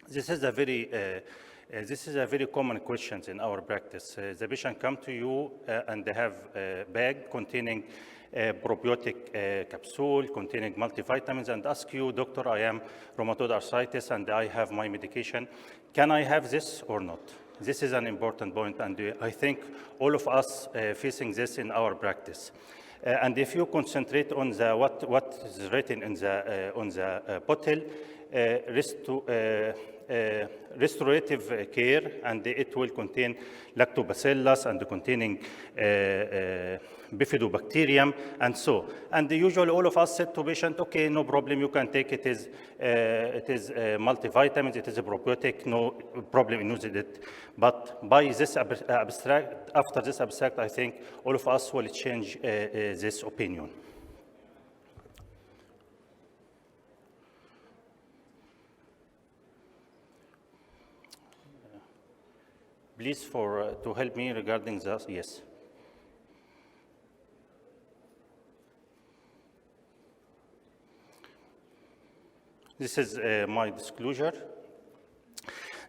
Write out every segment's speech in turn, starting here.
This is a very common question in our practice. The patient come to you and they have a bag containing a probiotic capsule containing multivitamins and ask you, doctor, I am rheumatoid arthritis and I have my medication. Can I have this or not? This is an important point, and I think all of us facing this in our practice. And if you concentrate on what is written in on the bottle, restorative care, and it will contain lactobacillus and containing bifidobacterium and so. And usually all of us said to patient, okay, no problem, you can take it. It is multivitamins, it is a probiotic, no problem in using it. But by this abstract, after this abstract, I think all of us will change this opinion. Please to help me regarding this, yes. This is my disclosure.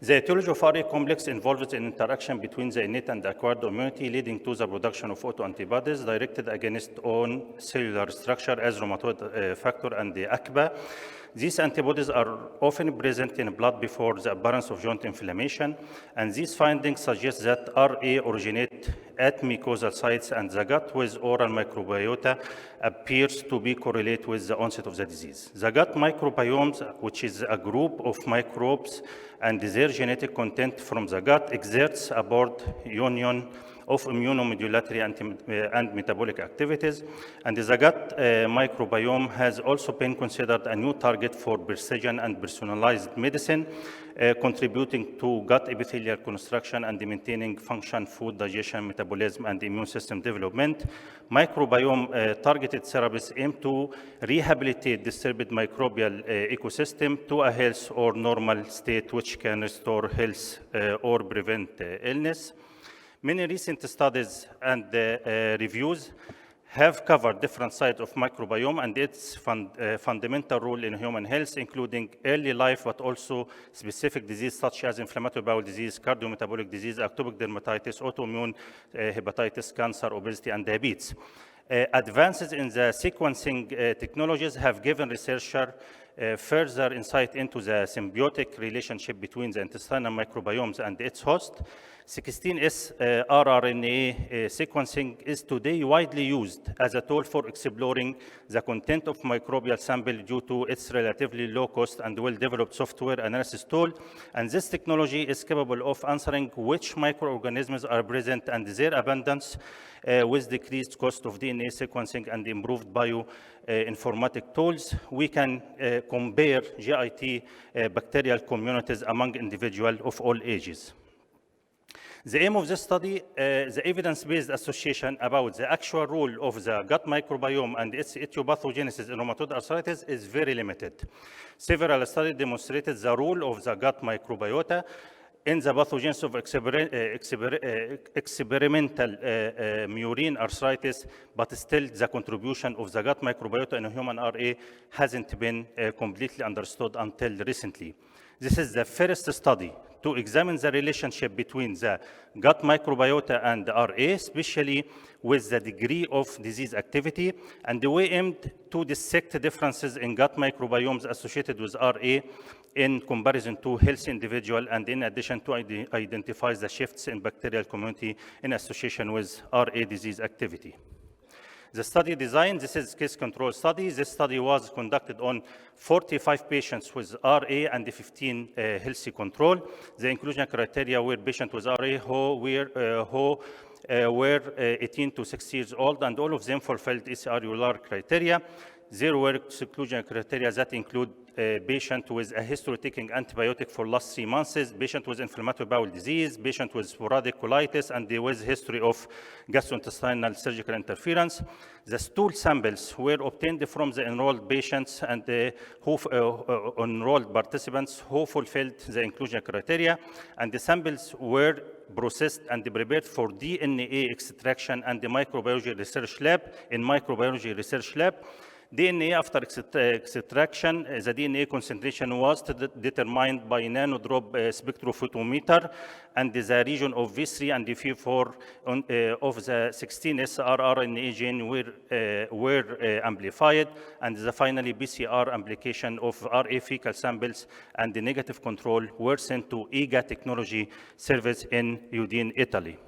The etiology of RA complex involves an interaction between the innate and acquired immunity, leading to the production of autoantibodies directed against own cellular structure as rheumatoid factor and the ACPA. These antibodies are often present in blood before the appearance of joint inflammation, and these findings suggest that RA originate at mucosal sites, and the gut with oral microbiota appears to be correlated with the onset of the disease. The gut microbiomes, which is a group of microbes and their genetic content from the gut, exerts a broad union of immunomodulatory and metabolic activities. And the gut microbiome has also been considered a new target for precision and personalized medicine, contributing to gut epithelial construction and maintaining function, food digestion, metabolism, and immune system development. Microbiome targeted therapies aim to rehabilitate disturbed microbial ecosystem to a health or normal state, which can restore health or prevent illness. Many recent studies and reviews have covered different sides of microbiome and its fundamental role in human health, including early life, but also specific disease such as inflammatory bowel disease, cardiometabolic disease, atopic dermatitis, autoimmune hepatitis, cancer, obesity, and diabetes. Advances in the sequencing technologies have given researchers further insight into the symbiotic relationship between the intestinal microbiomes and its host. 16S rRNA sequencing is today widely used as a tool for exploring the content of microbial sample due to its relatively low cost and well-developed software analysis tool. And this technology is capable of answering which microorganisms are present and their abundance with decreased cost of DNA sequencing and improved bioinformatic tools. We can compare GIT bacterial communities among individuals of all ages. The aim of this study, the evidence-based association about the actual role of the gut microbiome and its etiopathogenesis in rheumatoid arthritis is very limited. Several studies demonstrated the role of the gut microbiota in the pathogenesis of experimental murine arthritis, but still the contribution of the gut microbiota in human RA hasn't been completely understood until recently. This is the first study to examine the relationship between the gut microbiota and RA, especially with the degree of disease activity, and we aimed to dissect differences in gut microbiomes associated with RA in comparison to healthy individual, and in addition to identify the shifts in bacterial community in association with RA disease activity. The study design, this is case control study. This study was conducted on 45 patients with RA and 15 healthy control. The inclusion criteria were patients with RA who were 18 to 60 years old, and all of them fulfilled ECR criteria. There were exclusion criteria that include a patient with a history taking antibiotic for last 3 months, patient with inflammatory bowel disease, patient with sporadic colitis, and there was history of gastrointestinal surgical interference. The stool samples were obtained from the enrolled patients and enrolled participants who fulfilled the inclusion criteria, and the samples were processed and prepared for DNA extraction and the microbiology research lab. DNA after extraction, the DNA concentration was determined by nanodrop spectrophotometer, and the region of V3 and V4 of the 16 srRNA gene were amplified, and finally PCR amplification of RA fecal samples and the negative control were sent to EGA Technology Service in Udine, Italy.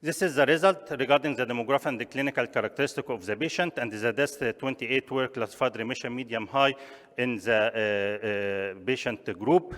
This is the result regarding the demographic and the clinical characteristic of the patient, and the DEST28 were classified remission medium high in the patient group.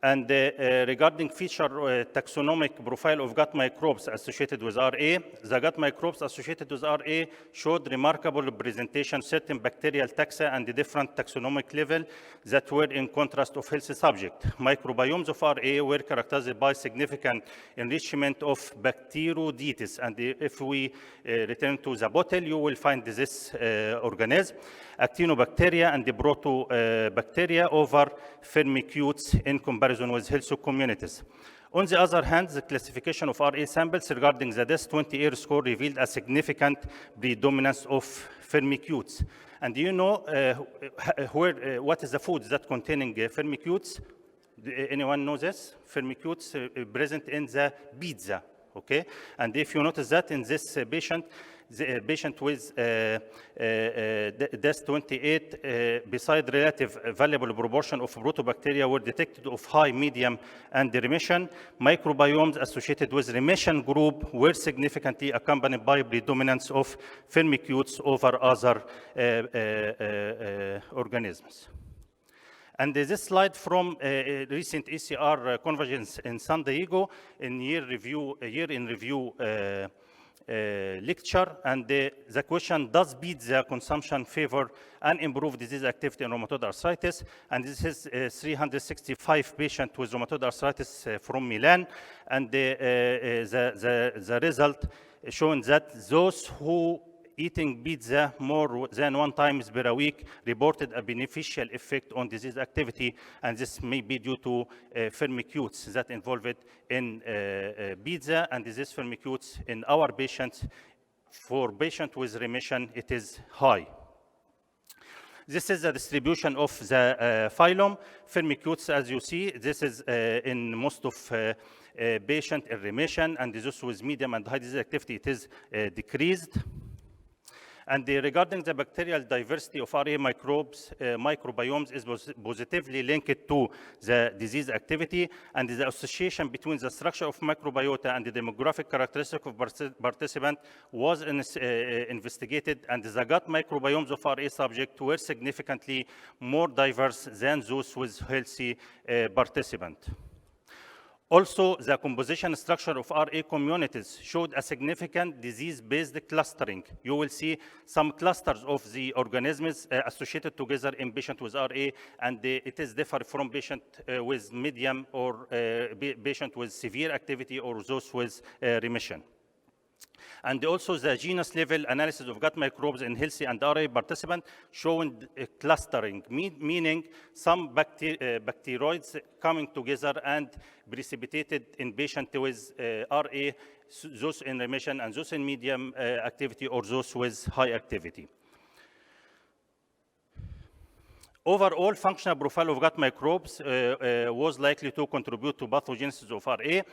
And regarding feature taxonomic profile of gut microbes associated with RA, the gut microbes associated with RA showed remarkable representation, certain bacterial taxa and the different taxonomic level that were in contrast of healthy subject. Microbiomes of RA were characterized by significant enrichment of Bacteroidetes, and if we return to the bottle, you will find this organism, Actinobacteria and the Protobacteria over Firmicutes in comparison with healthy communities. On the other hand, the classification of RA samples regarding the DEST28 score revealed a significant predominance of Firmicutes. And do you know what is the food that containing Firmicutes? Anyone know this? Firmicutes present in the pizza, okay? And if you notice that in this patient, the patient with DEST28, beside relative valuable proportion of protobacteria were detected of high, medium, and remission. Microbiomes associated with remission group were significantly accompanied by predominance of Firmicutes over other organisms. And this slide from recent ECR convergence in San Diego in year in review lecture, and the question, does pizza consumption favor and improve disease activity in rheumatoid arthritis? And this is 365 patients with rheumatoid arthritis from Milan, and the result showing that those who eating pizza more than 1 time per a week reported a beneficial effect on disease activity, and this may be due to Firmicutes that involved in pizza, and this Firmicutes in our patients, for patients with remission, it is high. This is the distribution of the phylum. Firmicutes, as you see, this is in most of patients in remission, and this with medium and high disease activity, it is decreased. And regarding the bacterial diversity of RA microbes, microbiomes is positively linked to the disease activity, and the association between the structure of microbiota and the demographic characteristic of participant was investigated, and the gut microbiomes of RA subject were significantly more diverse than those with healthy participant. Also, the composition structure of RA communities showed a significant disease-based clustering. You will see some clusters of the organisms associated together in patient with RA, and it is different from patient with medium or patient with severe activity or those with remission. And also the genus level analysis of gut microbes in healthy and RA participant showing clustering, meaning some bacteroids coming together and precipitated in patient with RA, those in remission and those in medium activity or those with high activity. Overall functional profile of gut microbes was likely to contribute to pathogenesis of RA.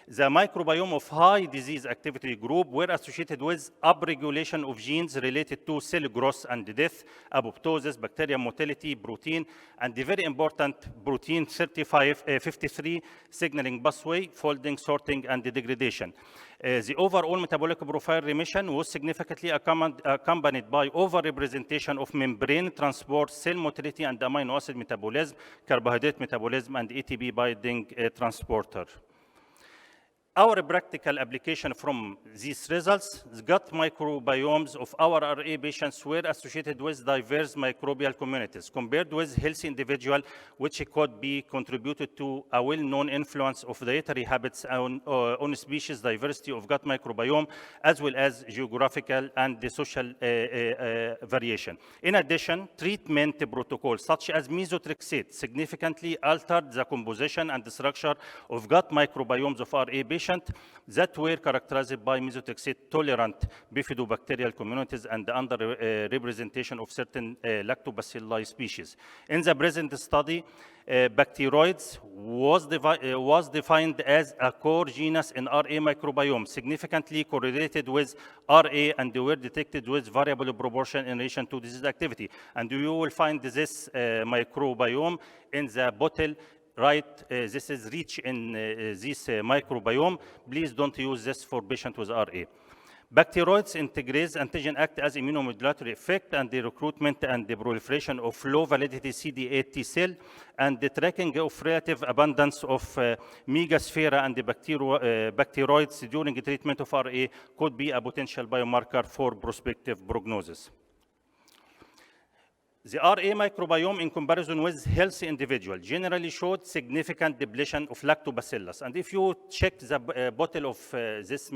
The microbiome of high disease activity group were associated with upregulation of genes related to cell growth and death, apoptosis, bacterial motility, protein, and the very important protein 53 signaling pathway, folding, sorting, and degradation. The overall metabolic profile remission was significantly accompanied by overrepresentation of membrane transport, cell motility, and amino acid metabolism, carbohydrate metabolism, and ATP binding transporter. Our practical application from these results, the gut microbiomes of our RA patients were associated with diverse microbial communities compared with healthy individual, which could be contributed to a well-known influence of dietary habits on species diversity of gut microbiome, as well as geographical and the social variation. In addition, treatment protocols such as methotrexate significantly altered the composition and the structure of gut microbiomes of RA patients, patients that were characterized by methotrexate-tolerant bifidobacterial communities and under representation of certain lactobacilli species. In the present study, bacteroids was defined as a core genus in RA microbiome, significantly correlated with RA, and were detected with variable proportion in relation to disease activity. And you will find this microbiome in the bottle. Right, this is rich in this microbiome. Please don't use this for patients with RA. Bacteroids integrase antigen act as immunomodulatory effect and the recruitment and the proliferation of low validity CD8 T cell, and the tracking of relative abundance of megasphaera and the bacteroids during the treatment of RA could be a potential biomarker for prospective prognosis. The RA microbiome, in comparison with healthy individuals, generally showed significant depletion of lactobacillus. And if you check the bottle of this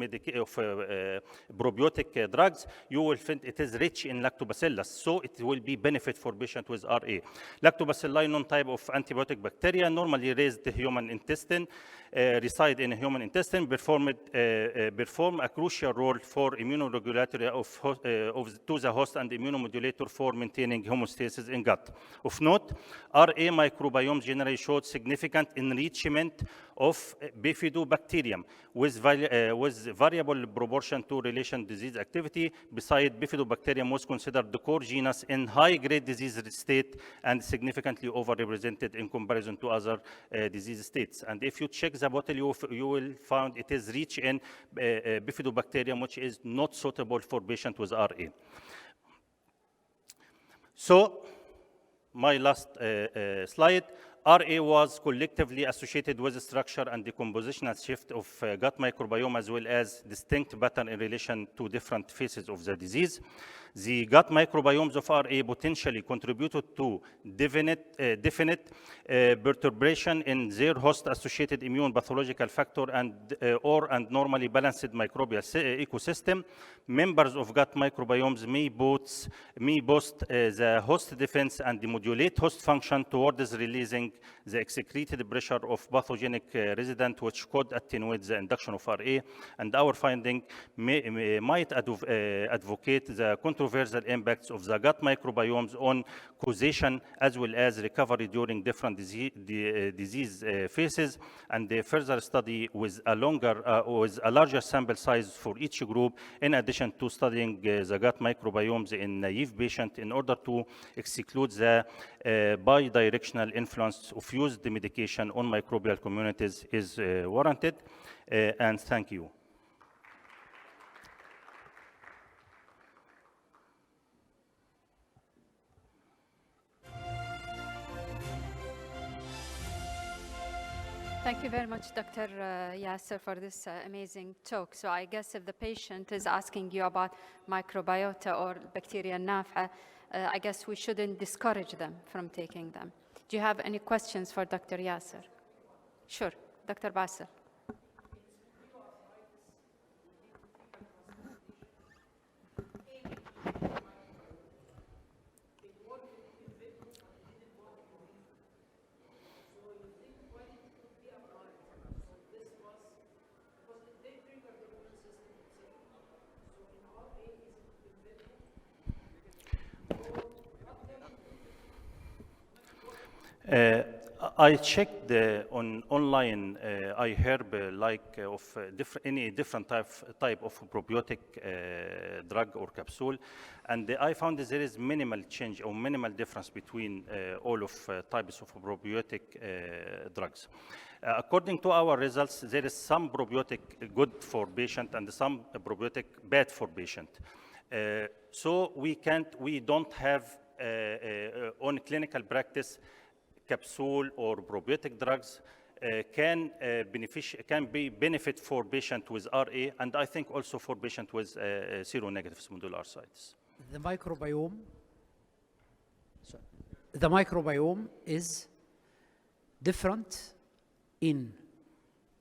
probiotic drugs, you will find it is rich in lactobacillus. So it will be benefit for patients with RA. Lactobacilli, non-type of antibiotic bacteria, normally raised the human intestine, reside in human intestine, perform a crucial role for immunoregulatory to the host and immunomodulator for maintaining homeostasis in gut. Of note, RA microbiome generally showed significant enrichment of bifidobacterium with variable proportion to relation disease activity. Besides, bifidobacterium was considered the core genus in high-grade disease state and significantly overrepresented in comparison to other disease states. And if you check the bottle, you will find it is rich in bifidobacterium, which is not suitable for patients with RA. So, my last slide. RA was collectively associated with the structure and the compositional shift of gut microbiome, as well as distinct pattern in relation to different phases of the disease. The gut microbiomes of RA potentially contributed to definite perturbation in their host-associated immune pathological factor and normally balanced microbial ecosystem. Members of gut microbiomes may boost the host defense and modulate host function towards releasing the excreted pressure of pathogenic resident, which could attenuate the induction of RA. And our finding might advocate the controversial impacts of the gut microbiomes on causation as well as recovery during different disease phases, and a further study with a larger sample size for each group, in addition to studying the gut microbiomes in naive patients in order to exclude the bidirectional influence of used medication on microbial communities is warranted. And thank you. Thank you very much, Dr. Yasser, for this amazing talk. So I guess if the patient is asking you about microbiota or bacteria nafa, I guess we shouldn't discourage them from taking them. Do you have any questions for Dr. Yasser? Sure, Dr. Bassel. I checked online. I heard of any different type of probiotic drug or capsule, and I found that there is minimal change or minimal difference between all of types of probiotic drugs. According to our results, there is some probiotic good for patient and some probiotic bad for patient. So we don't have on clinical practice capsule or probiotic drugs can be benefit for patient with RA, and I think also for patient with seronegative spondyloarthritis. The microbiome is different in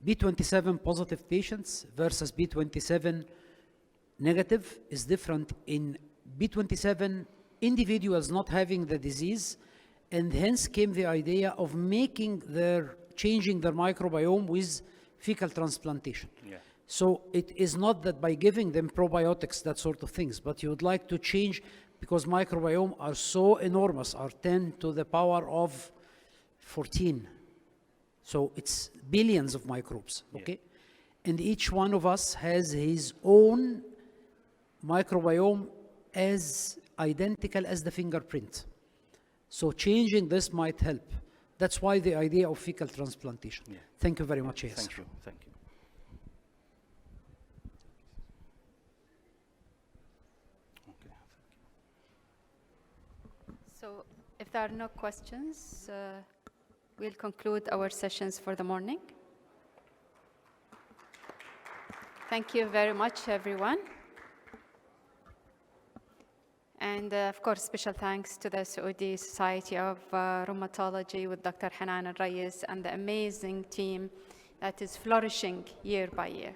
B27 positive patients versus B27 negative, is different in B27 individuals not having the disease, and hence came the idea of changing their microbiome with fecal transplantation. Yeah. So it is not that by giving them probiotics, that sort of things, but you would like to change, because microbiome are so enormous, are 10 to the power of 14. So it's billions of microbes, okay? And each one of us has his own microbiome as identical as the fingerprint. So changing this might help. That's why the idea of fecal transplantation. Yeah. Thank you very much, Yasser. Thank you. Thank you. Okay. So if there are no questions, we'll conclude our sessions for the morning. Thank you very much, everyone. And of course, special thanks to the Saudi Society of Rheumatology with Dr. Hanan Al-Rayes and the amazing team that is flourishing year by year.